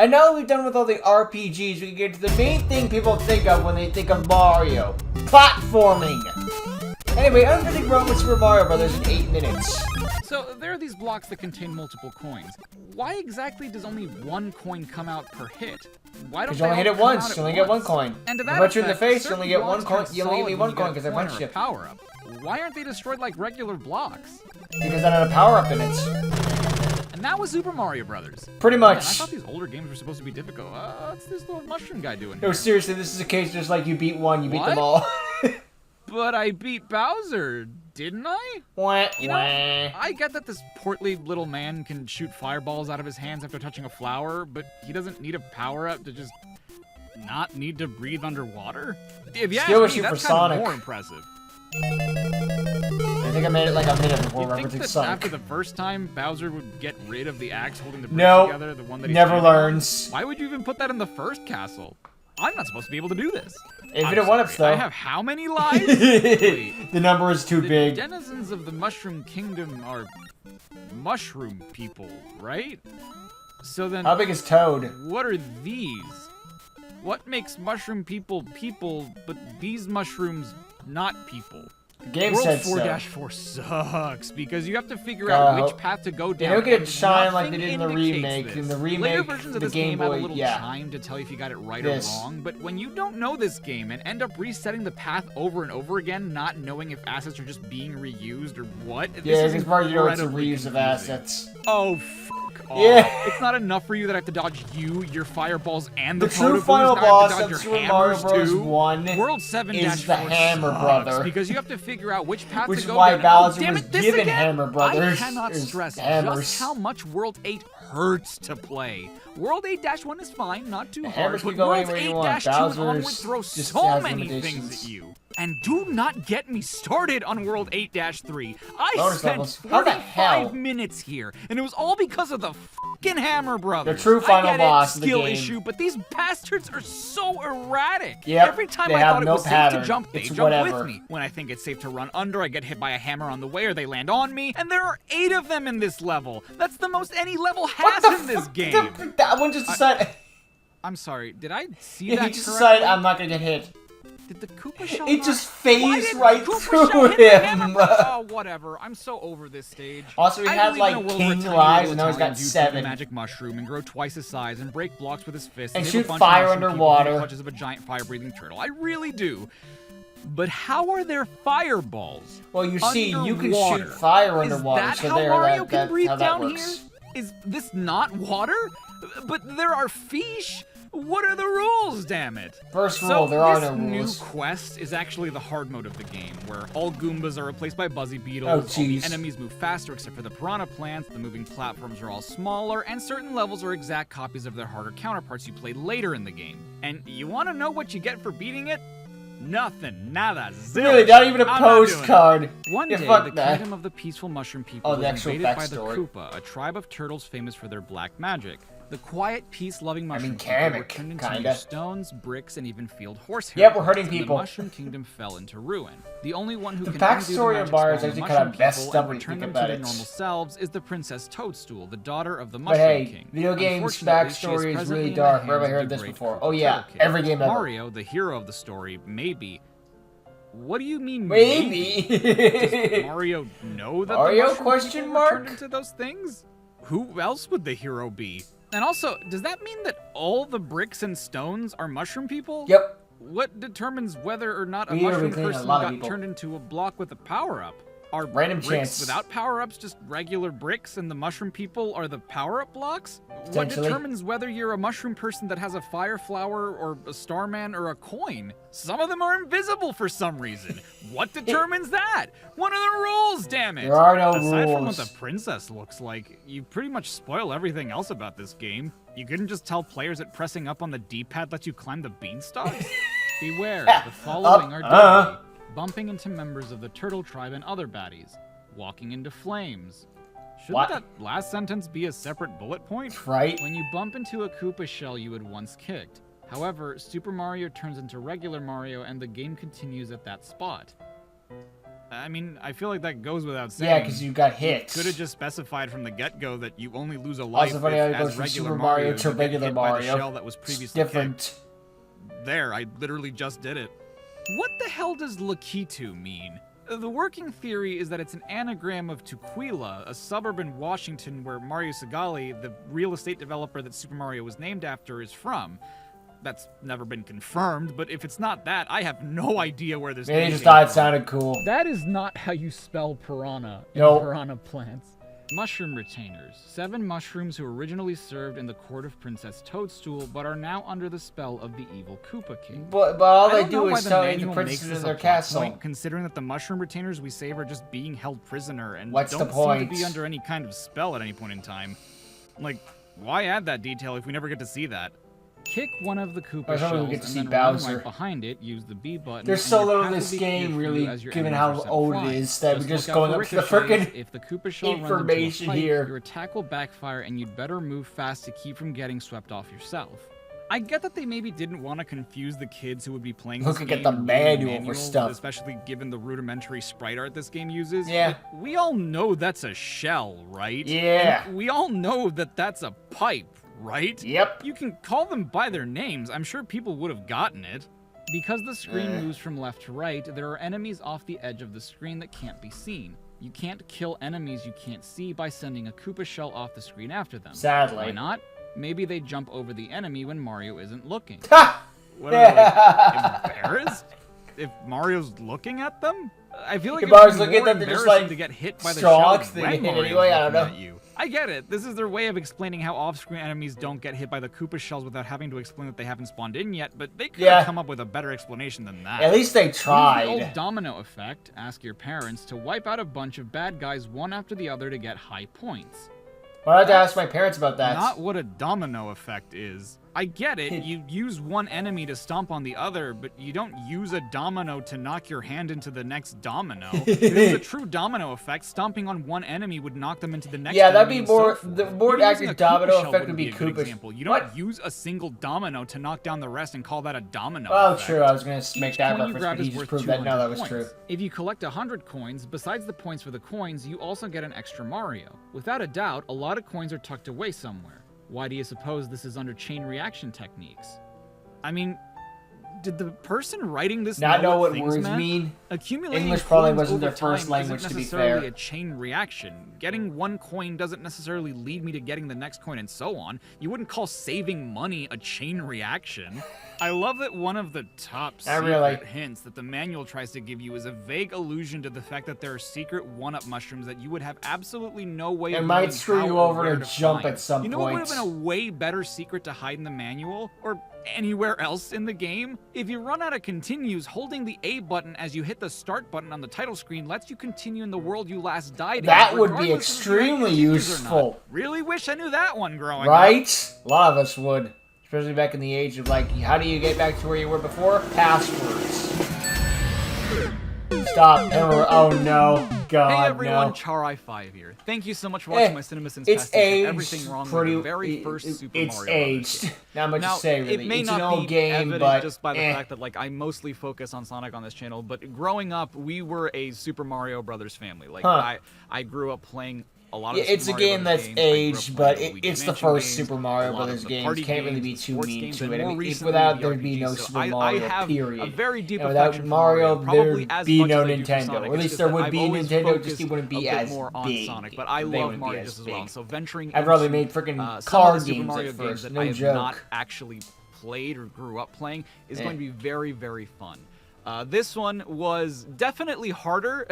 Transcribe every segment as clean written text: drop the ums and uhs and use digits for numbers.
And now that we've done with all the RPGs, we can get to the main thing people think of when they think of Mario. Platforming! Anyway, I'm gonna run with Super Mario Brothers in 8 minutes. So, there are these blocks that contain multiple coins. Why exactly does only one coin come out per hit? Why don't Because you only hit it once, you only get one coin. And to If that I punch you in the effect, face, you only get one coin. You only give me one coin because I punched you. Power up. Why aren't they destroyed like regular blocks? Because I had a power up in it. And that was Super Mario Brothers. Pretty Man, I much. thought these older games were supposed to be difficult. What's this little mushroom guy doing No, here? seriously, this is a case just like you beat one, you beat them What? all. But I beat Bowser, didn't I? Wah, You know, wah. I get that this portly little man can shoot fireballs out of his hands after touching a flower, but he doesn't need a power-up to just not need to breathe underwater? If you ask Skill me, issue for that's kind of Sonic. more impressive. I think I made it like a minute before You think referencing that Sonic. after the first time, Bowser would get rid of the axe holding the bricks No, together, the one that he never standing on? learns. Why would you even put that in the first castle? I'm not supposed to be able to do this. Infinite one-ups, though. I have how many lives? Wait, The number is too the big. denizens of the Mushroom Kingdom are mushroom people, right? So then, How big is Toad? what are these? What makes mushroom people people, but these mushrooms not people? The game World said so. 4-4 sucks because you have to figure out which path to go They down. don't get a and chime like they nothing did in the indicates remake. this. In the Later remake, versions the of this Game game had a Boy, little yeah. chime to tell you if you got it right This. or wrong, but when you don't know this game and end up resetting the path over and over again, not knowing if assets are just being reused or what, Yeah, this is because part you know it's a incredibly reuse of confusing. assets. Oh, fuck off. Yeah. It's not enough for you that I have to dodge you, your fireballs, and the The true Photoboos, final that I have boss to dodge of your Super Mario hammers Bros. too? 1 World 7 is the 4 Hammer sucks Brother. because you have to figure out which path Which to is go why down. Bowser Damn was it, this given again? Hammer Brothers I cannot his stress hammers. just how much World 8 hurts to play. World 8-1 is fine, not too hard, hammers but can go World anywhere you want. 8-2 and onward Bowser's throw just so has many limitations. things at you. And do not get me started on World 8-3. I Bonus spent levels. How the 45 hell? minutes here, and it was all because of the fucking Hammer Brothers. The true final I get boss it, of the skill game. issue, but these bastards are so erratic. Yep, Every time they I have thought no it was pattern. safe to jump, they It's jump whatever. with me. When I think it's safe to run under, I get hit by a hammer on the way, or they land on me, and there are 8 of them in this level. That's the most any level has in this game. That one just decided. I'm sorry, did I see Yeah, that he just correctly? decided I'm not gonna get hit. Did the Koopa shell It not- just Why phased didn't right Koopa through shell hit the him. hammer? Oh, whatever. I'm so over this stage. Also, he I had, believe like, in a world king where a tiny lives, little and now he's got Italian dude take a 7. magic mushroom and grow twice his size and break blocks with his fists And save shoot a bunch fire of mushroom people underwater. from the clutches of a giant fire-breathing turtle. I really do. But how are there fireballs? Well, you see, you can underwater? shoot fire Is underwater, that so how there, Mario can that's breathe how that down works. here? Is this not water? But there are fish. What are the rules, damn it? First So rule, there are this no new rules. quest is actually the hard mode of the game, where all Goombas are replaced by Buzzy Beetles, Oh, all the jeez. enemies move faster except for the Piranha Plants, the moving platforms are all smaller, and certain levels are exact copies of their harder counterparts you played later in the game. And you want to know what you get for beating it? Nothing. Nada. Zilch. Really, not even a I'm not doing it. postcard. One Yeah, day, fuck the that. kingdom of the peaceful mushroom people Oh, the was actual invaded by the backstory. Koopa, a tribe of turtles famous for their black magic. The quiet, peace-loving mushroom people were Kamek, turned into kinda. mere stones, bricks, and even field horse Yep, we're heretics, hurting and people. The mushroom kingdom fell into ruin. The only one who The can undo backstory the of magic Mario is spell of actually the kinda mushroom messed people up and when you return think them about to their it. normal selves is the Princess Toadstool, the daughter of the But Mushroom hey, King. video games Unfortunately, she backstory is presently really in the dark. Where have I hands of heard the this great before? Koopa Oh yeah, Turtle King. every game ever. Mario, the hero of the story, maybe. What do you mean Maybe. Does Mario know that Mario, the mushroom question people were turned mark? into those things? Who else would the hero be? And also, does that mean that all the bricks and stones are mushroom people? Yep. What determines whether or not a We are mushroom reclaiming a person lot of got people. turned into a block with a power-up? Are Random bricks chance. without power-ups just regular bricks and the mushroom people are the power-up blocks? What Potentially. determines whether you're a mushroom person that has a fire flower or a starman or a coin? Some of them are invisible for some reason. What determines that? What are the rules, damn it? There are no Aside from rules. what the princess looks like, you pretty much spoil everything else about this game. You couldn't just tell players that pressing up on the D-pad lets you climb the beanstalks? Beware, the following are deadly. Bumping into members of the turtle tribe and other baddies. Walking into flames. Shouldn't What? that last sentence be a separate bullet point? Right? When you bump into a Koopa shell you had once kicked. However, Super Mario turns into regular Mario and the game continues at that spot. I mean, I feel like that goes without saying. Yeah, because you got hit. Could have just specified from the get-go that you only lose a life Also funny how it goes as from regular Super Mario to you get regular hit by the Mario. shell that was It's previously different. kicked. There, I literally just did it. What the hell does Lakitu mean? The working theory is that it's an anagram of Tukwila, a suburb in Washington where Mario Segali, the real estate developer that Super Mario was named after, is from. That's never been confirmed, but if it's not that, I have no idea where this Maybe name he just came thought it from. sounded cool. That is not how you spell piranha in Nope. piranha plants. Mushroom retainers. 7 mushrooms who originally served in the court of Princess Toadstool, but are now under the spell of the evil Koopa King. But all I they don't know do why is the tell you the manual princess makes this in a their plot castle. point, considering that the mushroom retainers we save are just being held prisoner and What's the don't seem point? to be under any kind of spell at any point in time. Like, why add that detail if we never get to see that? Kick one of the Koopa I was hoping shells we get to and see then run Bowser. right behind it, use the B button. There's and so your little path in will this be clear game, for you really, as your given enemies how are set old it flying. is, that we're just look out going for up to the ricochets. frickin' If the Koopa shell runs information into a pipe, here. your attack will backfire and you'd better move fast to keep from getting swept off yourself. I get that they maybe didn't want to confuse the kids who would be playing this Looking at game the reading manual for stuff. especially given the rudimentary sprite art this game uses. Yeah. but we all know that's a shell, right? Yeah. And we all know that that's a pipe, right? Yep. You can call them by their names. I'm sure people would have gotten it. Because the screen moves from left to right, there are enemies off the edge of the screen that can't be seen. You can't kill enemies you can't see by sending a Koopa shell off the screen after them. Sadly. Why not? Maybe they jump over the enemy when Mario isn't looking. Ha! What are they, like, embarrassed? If Mario's looking at them? I feel like If it would Mario's be looking at more them, they're just, embarrassing like, to get hit by the strong, shell they when get hit Mario's anyway, I don't looking know. at you. I get it. This is their way of explaining how off-screen enemies don't get hit by the Koopa shells without having to explain that they haven't spawned in yet, but they could Yeah. have come up with a better explanation than that. At least they Use the tried. old domino effect, ask your parents, to wipe out a bunch of bad guys one after the other to get high points. Why did I have to ask my parents about that? Not what a domino effect is. I get it, you use one enemy to stomp on the other, but you don't use a domino to knock your hand into the next domino. If it was a true domino effect, stomping on one enemy would knock them into the next Yeah, that'd enemy be and so more- forth. the more Even accurate using a domino Koopa shell effect would be wouldn't a good Koopa- example. You don't What? use a single domino to knock down the rest and call that a domino Oh, effect. true. I was gonna make Each that coin you reference, grab but he is just worth proved that. No, that 200 was points. true. If you collect 100 coins, besides the points for the coins, you also get an extra Mario. Without a doubt, a lot of coins are tucked away somewhere. Why do you suppose this is under chain reaction techniques? I mean, did the person writing this Not know what things words meant? mean. Accumulating English probably coins wasn't over their first time language, isn't to be necessarily fair. a chain reaction. Getting one coin doesn't necessarily lead me to getting the next coin and so on. You wouldn't call saving money a chain reaction. I love that one of the top Not secret really. hints that the manual tries to give you is a vague allusion to the fact that there are secret one-up mushrooms that you would have absolutely no way It of might knowing screw how you or over where to jump find. at some You know what would have point. been a way better secret to hide in the manual? Or anywhere else in the game? If you run out of continues, holding the A button as you hit the start button on the title screen lets you continue in the world you last died in. That would be regardless of if you have extremely continues or useful. not. Really wish I knew that one growing up. Right? A lot of us would. Especially back in the age of, like, how do you get back to where you were before? Passwords. Stop. Oh no. God, Hey everyone, no. Charai5 here. Thank you so much for watching my CinemaSins It's Fast and aged everything wrong pretty. with the very first Super it's Mario Brothers aged. game. Not much Now, to say, really. it may It's not an old be game, evident but just by the fact that like I mostly focus on Sonic on this channel, but growing up, we were a Super Mario Brothers family. Like Huh. I grew up playing a lot of Yeah, the it's a Super Mario game Brothers that's games. I grew up aged, playing but the Luigi it's the Mansion first games, Super Mario a lot Brothers of the games. party Can't really games, be the too sports mean games, to and it. I more mean, if recently, without the there be no RPGs. So Super I Mario, have period. a very deep And without affection for Mario, probably there'd as be much no as I do for Nintendo. Sonic. Or at It's least just there that would I've be always Nintendo, focused just he wouldn't a be bit as more on big. Sonic, but I They love wouldn't be Mario as just as well. big. So venturing I'd rather into, made freaking some of card the Super games Mario at games first. that No I have joke. not actually played or grew up playing is Eh. going to be very, very fun. This one was definitely harder.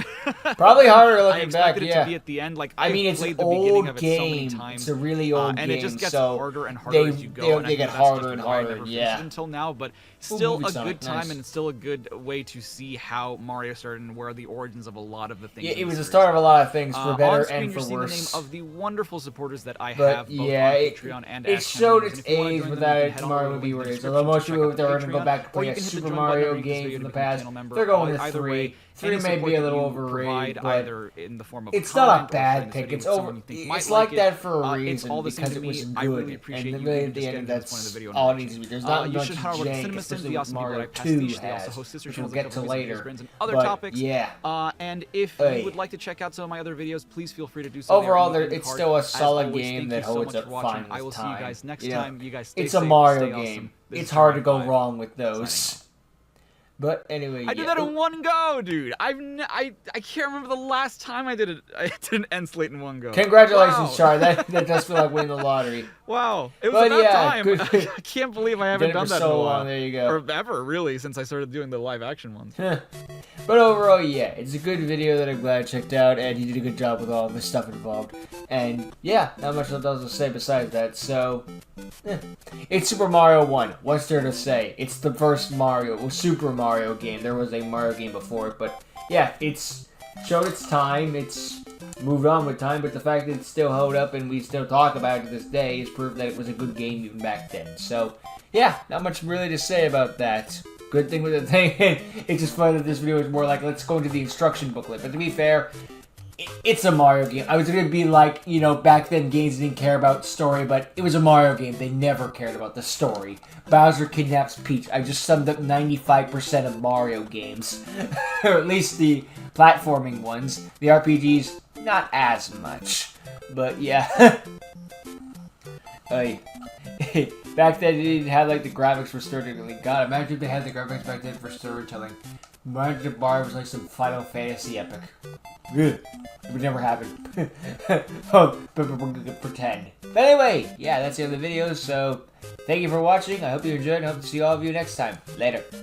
Probably harder I looking expected back, it yeah. to be at the end. Like I mean, it's played an the beginning old of it so many game. times. It's a really old and game, it just gets so harder and harder as you go. And I they think get that's harder just and why I harder. never finished Yeah. it until now, but Ooh, still a movie Sonic, good time nice. and still a good way to see how Mario started and where are the origins of a lot of the things. Yeah, in it was the series. start of a lot of things, for better On screen, and for you're seeing worse. the name of the wonderful supporters that I But have both yeah, on it- Patreon and it as showed channels. its And if you wanna age join them, without you can head on Mario over to the movie link in the where it is. Although description, most check people, out if they're the going to go Patreon, back to or play you a can hit the Super join button Mario underneath this game video from to the become has. channel member. They're going with Either 3. way, 3 any may support be a that little you overrated, provide, but either in the form of it's comment not a or bad sharing this pick. video It's with someone over. you think might It's like it. that for a It's reason all the same because to it was me. good. I really appreciate and you really even at the just end, getting to this point of that's the video. all it needs to be. There's not you much should head over to jank, CinemaSins, especially the with awesome people Mario at 2 Pastiche. They also has, host sister which channels we'll like get to Cover Music, later. Brands, and other But, topics. yeah. And if Hey. you would like to check out some of my other videos, please feel free to do so. Overall, there in the it's card. still a As solid always, game thank that you so holds much up for watching. fine I will with see you time. guys next You know, time. You guys stay it's safe, a Mario stay game. awesome. This It's is hard to go Ryan wrong with Signing those. off. But anyway, I did that in one go, dude. I can't remember the last time I did it. I did an end slate in one go. Congratulations, Wow. Char. That does feel like winning the lottery. Wow, it was But about yeah, time. good. I can't believe I haven't Did it done for that so in a while. long. There you go. Or ever, really, since I started doing the live action ones. But overall, yeah, it's a good video that I'm glad I checked out, and he did a good job with all of the stuff involved. And yeah, not much else to say besides that. So, it's Super Mario 1. What's there to say? It's the first Super Mario game. There was a Mario game before it, but yeah, it's showed its time. It's moved on with time, but the fact that it's still held up and we still talk about it to this day is proof that it was a good game even back then. So, yeah, not much really to say about that. Good thing with the thing, it's just funny that this video is more like, let's go into the instruction booklet. But to be fair, it's a Mario game. I was going to be like, you know, back then games didn't care about story, but it was a Mario game. They never cared about the story. Bowser kidnaps Peach. I just summed up 95% of Mario games. Or at least the platforming ones. The RPGs, not as much. But yeah. Back then, they didn't have like the graphics for storytelling. God, imagine if they had the graphics back then for storytelling. Imagine if Mario was like some Final Fantasy epic. Ugh. It would never happen. But pretend. But anyway, yeah, that's the end of the video. So, thank you for watching. I hope you enjoyed, and I hope to see all of you next time. Later.